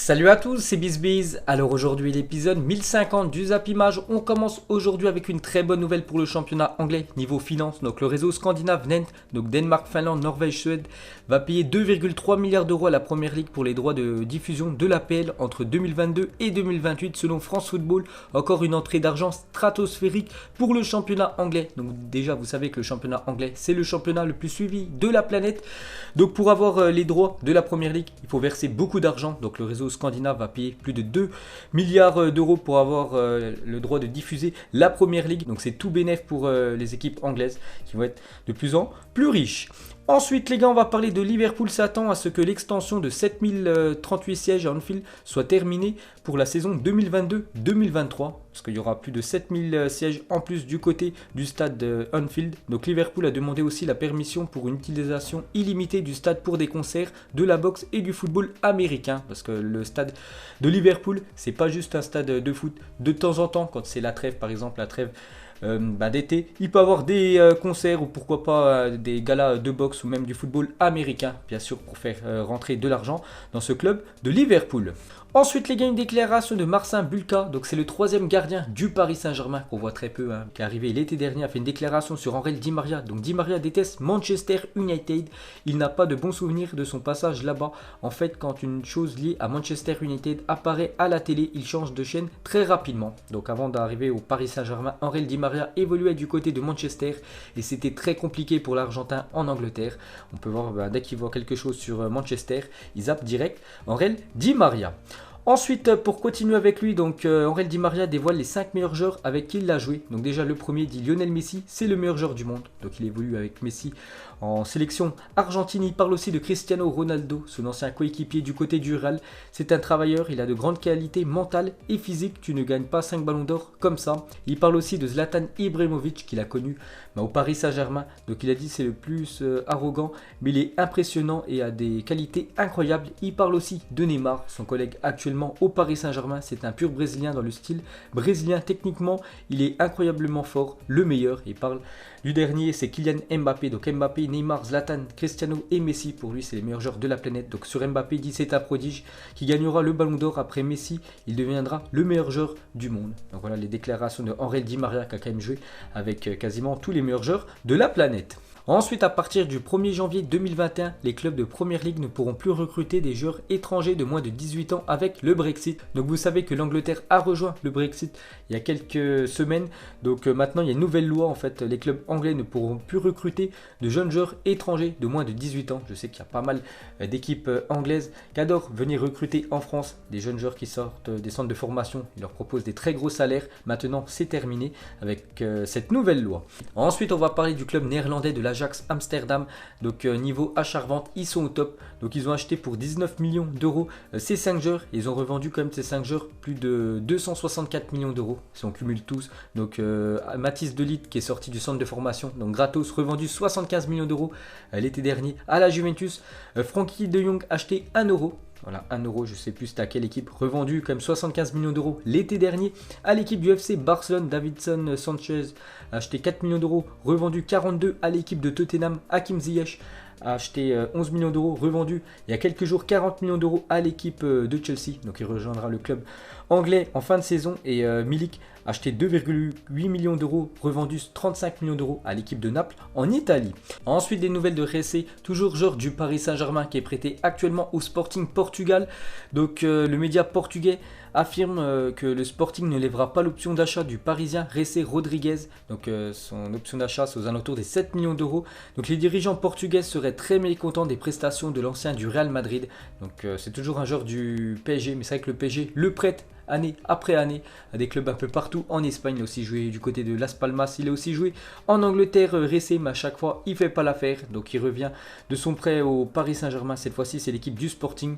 Salut à tous, c'est BizBiz. Alors aujourd'hui l'épisode 1050 du Zappimage. On commence aujourd'hui avec une très bonne nouvelle pour le championnat anglais niveau finance. Donc le réseau scandinave NENT, donc Danemark, Finlande, Norvège, Suède, va payer 2,3 milliards d'euros à la Première Ligue pour les droits de diffusion de l'APL entre 2022 et 2028 selon France Football. Encore une entrée d'argent stratosphérique pour le championnat anglais. Donc déjà vous savez que le championnat anglais c'est le championnat le plus suivi de la planète. Donc pour avoir les droits de la Première Ligue, il faut verser beaucoup d'argent. Donc le réseau scandinave va payer plus de 2 milliards d'euros pour avoir le droit de diffuser la Première Ligue. Donc c'est tout bénef pour les équipes anglaises qui vont être de plus en plus riches. Ensuite les gars, on va parler de Liverpool. S'attend à ce que l'extension de 7038 sièges à Anfield soit terminée pour la saison 2022-2023. Parce qu'il y aura plus de 7000 sièges en plus du côté du stade de Anfield. Donc Liverpool a demandé aussi la permission pour une utilisation illimitée du stade pour des concerts, de la boxe et du football américain. Parce que le stade de Liverpool, c'est pas juste un stade de foot. De temps en temps, quand c'est la trêve par exemple, la trêve d'été, il peut avoir des concerts ou pourquoi pas des galas de boxe ou même du football américain, bien sûr pour faire rentrer de l'argent dans ce club de Liverpool. Ensuite les gars, une déclaration de Marcin Bulka, donc c'est le troisième gardien du Paris Saint-Germain qu'on voit très peu, qui est arrivé l'été dernier, a fait une déclaration sur Angel Di Maria. Donc Di Maria déteste Manchester United, il n'a pas de bons souvenirs de son passage là-bas. En fait, quand une chose liée à Manchester United apparaît à la télé, il change de chaîne très rapidement. Donc avant d'arriver au Paris Saint-Germain, Angel Di Maria évoluait du côté de Manchester et c'était très compliqué pour l'Argentin en Angleterre. On peut voir dès qu'il voit quelque chose sur Manchester, il zappe direct Angel Di Maria. Ensuite, pour continuer avec lui, donc Angel Di Maria dévoile les 5 meilleurs joueurs avec qui il a joué. Donc déjà le premier dit Lionel Messi, c'est le meilleur joueur du monde. Donc il évolue avec Messi en sélection argentine. Il parle aussi de Cristiano Ronaldo, son ancien coéquipier du côté du Real. C'est un travailleur, il a de grandes qualités mentales et physiques. Tu ne gagnes pas 5 ballons d'or comme ça. Il parle aussi de Zlatan Ibrahimovic qu'il a connu au Paris Saint-Germain. Donc il a dit c'est le plus arrogant, mais il est impressionnant et a des qualités incroyables. Il parle aussi de Neymar, son collègue actuellement au Paris Saint-Germain. C'est un pur brésilien dans le style brésilien. Techniquement, il est incroyablement fort, le meilleur. Il parle du dernier, c'est Kylian Mbappé. Donc Mbappé, Neymar, Zlatan, Cristiano et Messi. Pour lui, c'est les meilleurs joueurs de la planète. Donc sur Mbappé, il dit c'est un prodige qui gagnera le ballon d'or après Messi. Il deviendra le meilleur joueur du monde. Donc voilà les déclarations de Angel Di Maria qui a quand même joué avec quasiment tous les meilleurs joueurs de la planète. Ensuite, à partir du 1er janvier 2021, les clubs de Première Ligue ne pourront plus recruter des joueurs étrangers de moins de 18 ans avec le Brexit. Donc vous savez que l'Angleterre a rejoint le Brexit il y a quelques semaines. Donc maintenant, il y a une nouvelle loi. En fait, les clubs anglais ne pourront plus recruter de jeunes joueurs étrangers de moins de 18 ans. Je sais qu'il y a pas mal d'équipes anglaises qui adorent venir recruter en France des jeunes joueurs qui sortent des centres de formation. Ils leur proposent des très gros salaires. Maintenant, c'est terminé avec cette nouvelle loi. Ensuite, on va parler du club néerlandais de l'Ajax Amsterdam. Donc niveau achat-revente, ils sont au top. Donc ils ont acheté pour 19 millions d'euros ces 5 joueurs. Ils ont revendu quand même ces 5 joueurs plus de 264 millions d'euros si on cumule tous. Donc Mathis de Ligt qui est sorti du centre de formation, donc gratos, revendu 75 millions d'euros l'été dernier à la Juventus. Frankie de Jong acheté 1 euro. Voilà, 1 euro, je ne sais plus c'était à quelle équipe, revendu quand même 75 millions d'euros l'été dernier à l'équipe du FC Barcelone. Davinson Sanchez a acheté 4 millions d'euros, revendu 42 à l'équipe de Tottenham. Hakim Ziyech a acheté 11 millions d'euros, revendu il y a quelques jours 40 millions d'euros à l'équipe de Chelsea. Donc il rejoindra le club anglais en fin de saison. Et Milik a acheté 2,8 millions d'euros, revendu 35 millions d'euros à l'équipe de Naples en Italie. Ensuite des nouvelles de Ressé, toujours joueur du Paris Saint-Germain qui est prêté actuellement au Sporting Portugal. Donc le média portugais affirme que le Sporting ne lèvera pas l'option d'achat du Parisien Ressé Rodriguez. Donc son option d'achat c'est aux alentours des 7 millions d'euros. Donc les dirigeants portugais seraient très mécontents des prestations de l'ancien du Real Madrid. Donc c'est toujours un joueur du PSG, mais c'est vrai que le PSG le prête année après année à des clubs un peu partout en Espagne. Il a aussi joué du côté de Las Palmas, il a aussi joué en Angleterre Ressé, mais à chaque fois il fait pas l'affaire. Donc il revient de son prêt au Paris Saint-Germain. Cette fois-ci c'est l'équipe du Sporting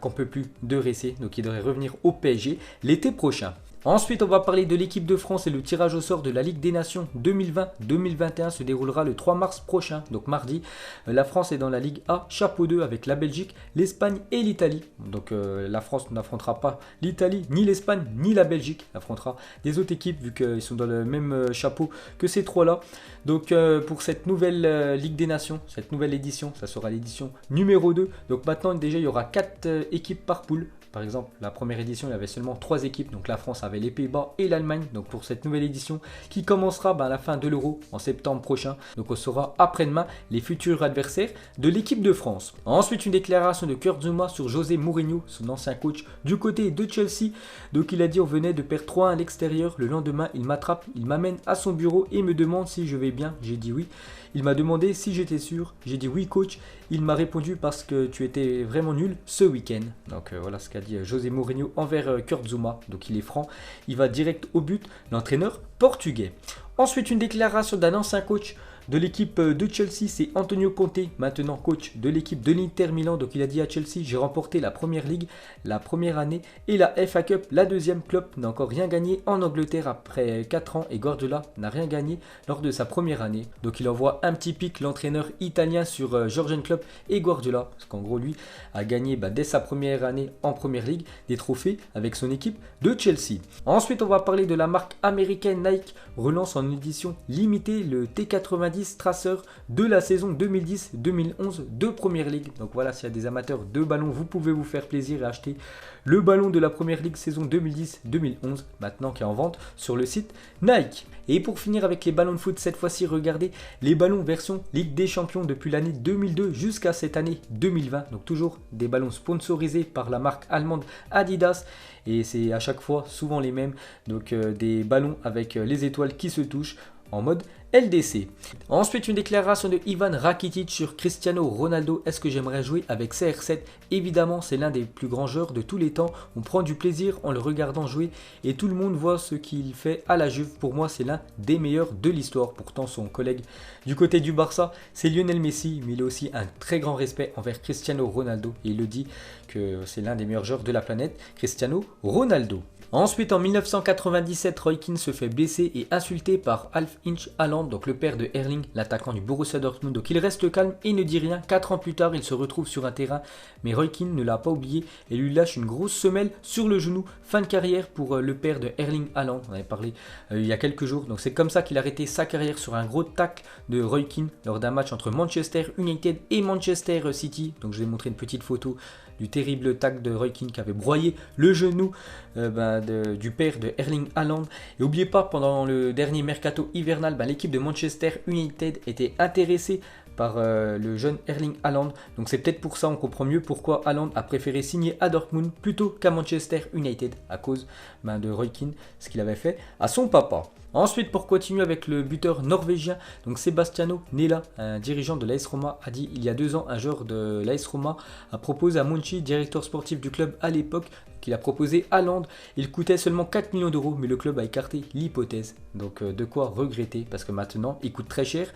qu'on peut plus de Ressé, donc il devrait revenir au PSG l'été prochain. Ensuite, on va parler de l'équipe de France et le tirage au sort de la Ligue des Nations 2020-2021 se déroulera le 3 mars prochain, donc mardi. La France est dans la Ligue A, chapeau 2 avec la Belgique, l'Espagne et l'Italie. Donc la France n'affrontera pas l'Italie, ni l'Espagne, ni la Belgique. Elle affrontera des autres équipes vu qu'ils sont dans le même chapeau que ces trois-là. Donc pour cette nouvelle Ligue des Nations, cette nouvelle édition, ça sera l'édition numéro 2. Donc maintenant déjà il y aura 4 équipes par poule. Par exemple, la première édition, il y avait seulement 3 équipes. Donc la France avait les Pays-Bas et l'Allemagne. Donc pour cette nouvelle édition qui commencera à la fin de l'Euro en septembre prochain. Donc on saura après-demain les futurs adversaires de l'équipe de France. Ensuite, une déclaration de Kurt Zouma sur José Mourinho, son ancien coach du côté de Chelsea. Donc il a dit: on venait de perdre 3-1 à l'extérieur. Le lendemain, il m'attrape, il m'amène à son bureau et me demande si je vais bien. J'ai dit oui. Il m'a demandé si j'étais sûr. J'ai dit oui coach. Il m'a répondu parce que tu étais vraiment nul ce week-end. Donc voilà ce qu'a dit José Mourinho envers Kurt Zouma. Donc il est franc, il va direct au but, l'entraîneur portugais. Ensuite, une déclaration d'un ancien coach de l'équipe de Chelsea, c'est Antonio Conte, maintenant coach de l'équipe de l'Inter Milan. Donc il a dit à Chelsea: j'ai remporté la Première Ligue la première année et la FA Cup la deuxième. Klopp n'a encore rien gagné en Angleterre après 4 ans et Guardiola n'a rien gagné lors de sa première année. Donc il envoie un petit pic l'entraîneur italien sur Jürgen Klopp et Guardiola, parce qu'en gros lui a gagné dès sa première année en Première Ligue des trophées avec son équipe de Chelsea. Ensuite, on va parler de la marque américaine Nike, relance en édition limitée le T90 Tracer de la saison 2010-2011 de Première Ligue. Donc voilà, s'il y a des amateurs de ballons, vous pouvez vous faire plaisir et acheter le ballon de la Première Ligue saison 2010-2011, maintenant qui est en vente sur le site Nike. Et pour finir avec les ballons de foot, cette fois-ci, regardez les ballons version Ligue des Champions depuis l'année 2002 jusqu'à cette année 2020. Donc toujours des ballons sponsorisés par la marque allemande Adidas. Et c'est à chaque fois souvent les mêmes. Donc des ballons avec les étoiles qui se touchent en mode LDC. Ensuite, une déclaration de Ivan Rakitic sur Cristiano Ronaldo. Est-ce que j'aimerais jouer avec CR7? Évidemment, c'est l'un des plus grands joueurs de tous les temps. On prend du plaisir en le regardant jouer et tout le monde voit ce qu'il fait à la Juve. Pour moi, c'est l'un des meilleurs de l'histoire. Pourtant, son collègue du côté du Barça, c'est Lionel Messi, mais il a aussi un très grand respect envers Cristiano Ronaldo. Et il le dit que c'est l'un des meilleurs joueurs de la planète, Cristiano Ronaldo. Ensuite, en 1997, Roy Keane se fait blesser et insulter par Alf Inch Haaland, donc le père de Erling, l'attaquant du Borussia Dortmund. Donc il reste calme et ne dit rien. 4 ans plus tard, il se retrouve sur un terrain, mais Roy Keane ne l'a pas oublié et lui lâche une grosse semelle sur le genou. Fin de carrière pour le père de Erling Haaland. On avait parlé il y a quelques jours. Donc c'est comme ça qu'il a arrêté sa carrière, sur un gros tacle de Roy Keane lors d'un match entre Manchester United et Manchester City. Donc je vais montrer une petite photo du terrible tacle de Roy Keane qui avait broyé le genou du père de Erling Haaland. Et n'oubliez pas, pendant le dernier mercato hivernal, l'équipe de Manchester United était intéressée par le jeune Erling Haaland. Donc c'est peut-être pour ça, on comprend mieux pourquoi Haaland a préféré signer à Dortmund plutôt qu'à Manchester United, à cause de Roy Keane, ce qu'il avait fait à son papa. Ensuite, pour continuer avec le buteur norvégien, donc Sebastiano Nella, un dirigeant de l'AS Roma, a dit il y a 2 ans, un joueur de l'AS Roma a proposé à Monchi, directeur sportif du club à l'époque, qu'il a proposé Haaland. Il coûtait seulement 4 millions d'euros, mais le club a écarté l'hypothèse. Donc de quoi regretter, parce que maintenant il coûte très cher,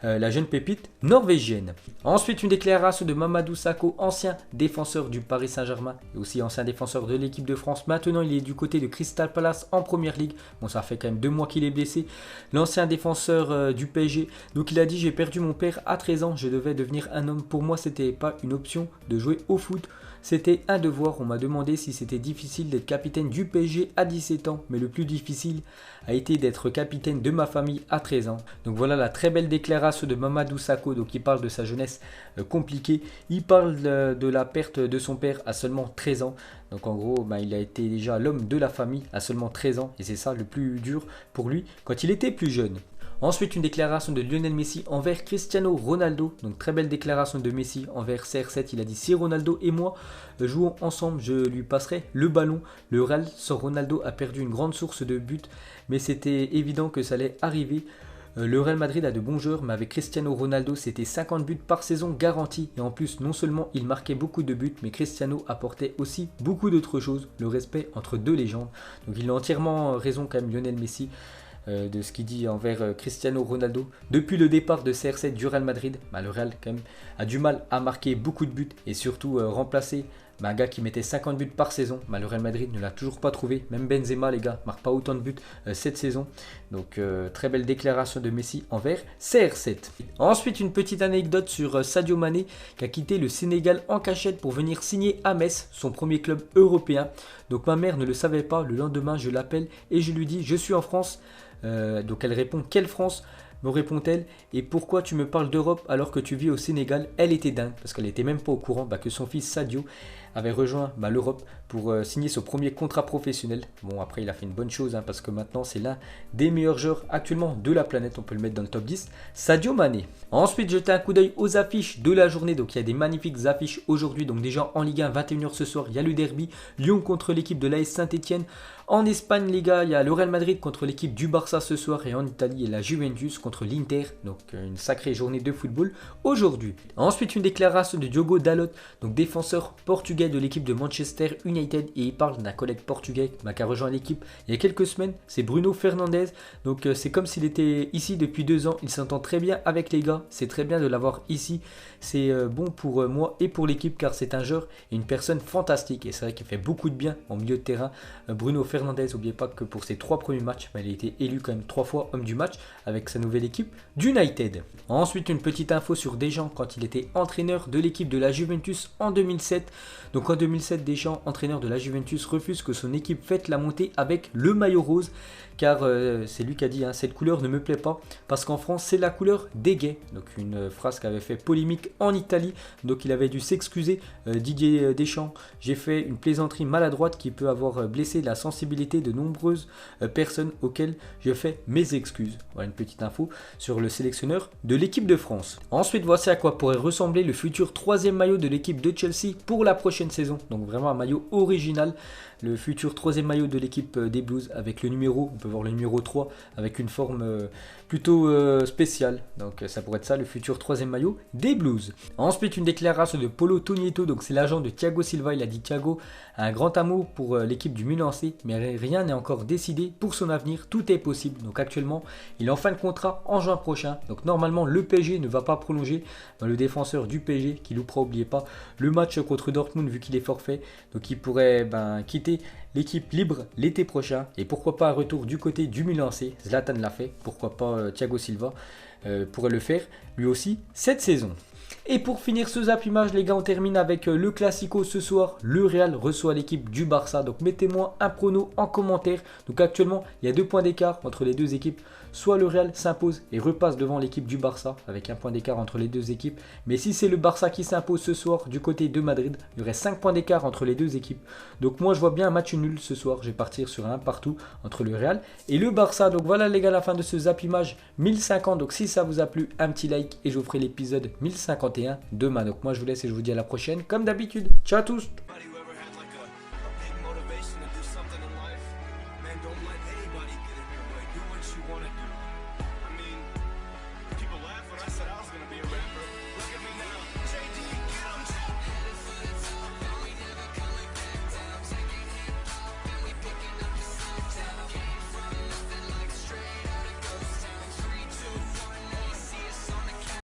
la jeune pépite norvégienne. Ensuite, une déclaration de Mamadou Sakho, ancien défenseur du Paris Saint-Germain et aussi ancien défenseur de l'équipe de France. Maintenant, il est du côté de Crystal Palace en Première Ligue. Bon, ça fait quand même 2 mois qu'il est blessé. L'ancien défenseur du PSG. Donc, il a dit: j'ai perdu mon père à 13 ans. Je devais devenir un homme. Pour moi, c'était pas une option de jouer au foot. C'était un devoir. On m'a demandé si c'était difficile d'être capitaine du PSG à 17 ans. Mais le plus difficile a été d'être capitaine de ma famille à 13 ans. Donc voilà la très belle déclaration de Mamadou Sakho. Donc il parle de sa jeunesse compliquée. Il parle de la perte de son père à seulement 13 ans. Donc en gros, il a été déjà l'homme de la famille à seulement 13 ans. Et c'est ça le plus dur pour lui quand il était plus jeune. Ensuite, une déclaration de Lionel Messi envers Cristiano Ronaldo. Donc très belle déclaration de Messi envers CR7. Il a dit: si Ronaldo et moi jouons ensemble, je lui passerai le ballon. Le Real sans Ronaldo a perdu une grande source de buts, mais c'était évident que ça allait arriver. Le Real Madrid a de bons joueurs, mais avec Cristiano Ronaldo, c'était 50 buts par saison garantis. Et en plus, non seulement il marquait beaucoup de buts, mais Cristiano apportait aussi beaucoup d'autres choses. Le respect entre deux légendes. Donc il a entièrement raison quand même, Lionel Messi, de ce qu'il dit envers Cristiano Ronaldo. Depuis le départ de CR7 du Real Madrid, le Real quand même a du mal à marquer beaucoup de buts et surtout remplacer un gars qui mettait 50 buts par saison. Le Real Madrid ne l'a toujours pas trouvé. Même Benzema, les gars, marque pas autant de buts cette saison. Donc très belle déclaration de Messi envers CR7. Ensuite, une petite anecdote sur Sadio Mané qui a quitté le Sénégal en cachette pour venir signer à Metz, son premier club européen. Donc ma mère ne le savait pas. Le lendemain, je l'appelle et je lui dis: je suis en France. Donc elle répond: quelle France? Me répond-elle, et pourquoi tu me parles d'Europe alors que tu vis au Sénégal? Elle était dingue parce qu'elle n'était même pas au courant que son fils Sadio avait rejoint l'Europe pour signer son premier contrat professionnel. Bon, après, il a fait une bonne chose parce que maintenant, c'est l'un des meilleurs joueurs actuellement de la planète. On peut le mettre dans le top 10. Sadio Mané. Ensuite, jetez un coup d'œil aux affiches de la journée. Donc, il y a des magnifiques affiches aujourd'hui. Donc, déjà en Ligue 1, 21h ce soir, il y a le derby. Lyon contre l'équipe de l'AS Saint-Etienne. En Espagne, les gars, il y a le Real Madrid contre l'équipe du Barça ce soir. Et en Italie, il y a la Juventus contre l'Inter. Donc, une sacrée journée de football aujourd'hui. Ensuite, une déclaration de Diogo Dalot, donc défenseur portugais de l'équipe de Manchester United. Et il parle d'un collègue portugais qui a rejoint l'équipe il y a quelques semaines. C'est Bruno Fernandes. Donc, c'est comme s'il était ici depuis 2 ans. Il s'entend très bien avec les gars. C'est très bien de l'avoir ici. C'est bon pour moi et pour l'équipe car c'est un joueur et une personne fantastique. Et c'est vrai qu'il fait beaucoup de bien en milieu de terrain. Bruno Fernandes, n'oubliez pas que pour ses 3 premiers matchs, il a été élu quand même 3 fois homme du match avec sa nouvelle équipe d'United. Ensuite, une petite info sur Deschamps quand il était entraîneur de l'équipe de la Juventus en 2007. Donc en 2007, Deschamps, entraîneur de la Juventus, refuse que son équipe fête la montée avec le maillot rose. Car c'est lui qui a dit cette couleur ne me plaît pas parce qu'en France c'est la couleur des gays. Donc une phrase qui avait fait polémique en Italie. Donc il avait dû s'excuser. Didier Deschamps, j'ai fait une plaisanterie maladroite qui peut avoir blessé la sensibilité de nombreuses personnes auxquelles je fais mes excuses. Voilà une petite info sur le sélectionneur de l'équipe de France. Ensuite, voici à quoi pourrait ressembler le futur 3e maillot de l'équipe de Chelsea pour la prochaine saison. Donc vraiment un maillot original. Le futur 3e maillot de l'équipe des Blues avec le numéro, on peut voir le numéro 3 avec une forme plutôt spéciale. Donc ça pourrait être ça le futur 3e maillot des Blues. Ensuite, une déclaration de Paulo Tonietto, donc c'est l'agent de Thiago Silva. Il a dit Thiago a un grand amour pour l'équipe du Milan AC, mais rien n'est encore décidé pour son avenir, tout est possible. Donc actuellement, il est en fin de contrat en juin prochain. Donc normalement, le PSG ne va pas prolonger le défenseur du PSG qui loupera, n'oubliez pas, le match contre Dortmund vu qu'il est forfait. Donc il pourrait quitter l'équipe libre l'été prochain. Et pourquoi pas un retour du côté du Milan AC. Zlatan l'a fait. Pourquoi pas Thiago Silva pourrait le faire lui aussi cette saison. Et pour finir ce Zap Image, les gars, on termine avec le Classico ce soir. Le Real reçoit l'équipe du Barça. Donc mettez-moi un prono en commentaire. Donc actuellement, il y a 2 points d'écart entre les 2 équipes. Soit le Real s'impose et repasse devant l'équipe du Barça avec 1 point d'écart entre les 2 équipes. Mais si c'est le Barça qui s'impose ce soir du côté de Madrid, il y aurait 5 points d'écart entre les 2 équipes. Donc moi, je vois bien un match nul ce soir. Je vais partir sur un partout entre le Real et le Barça. Donc voilà les gars, la fin de ce Zap Image 1050. Donc si ça vous a plu, un petit like et je vous ferai l'épisode 1051 demain. Donc moi, je vous laisse et je vous dis à la prochaine comme d'habitude. Ciao à tous.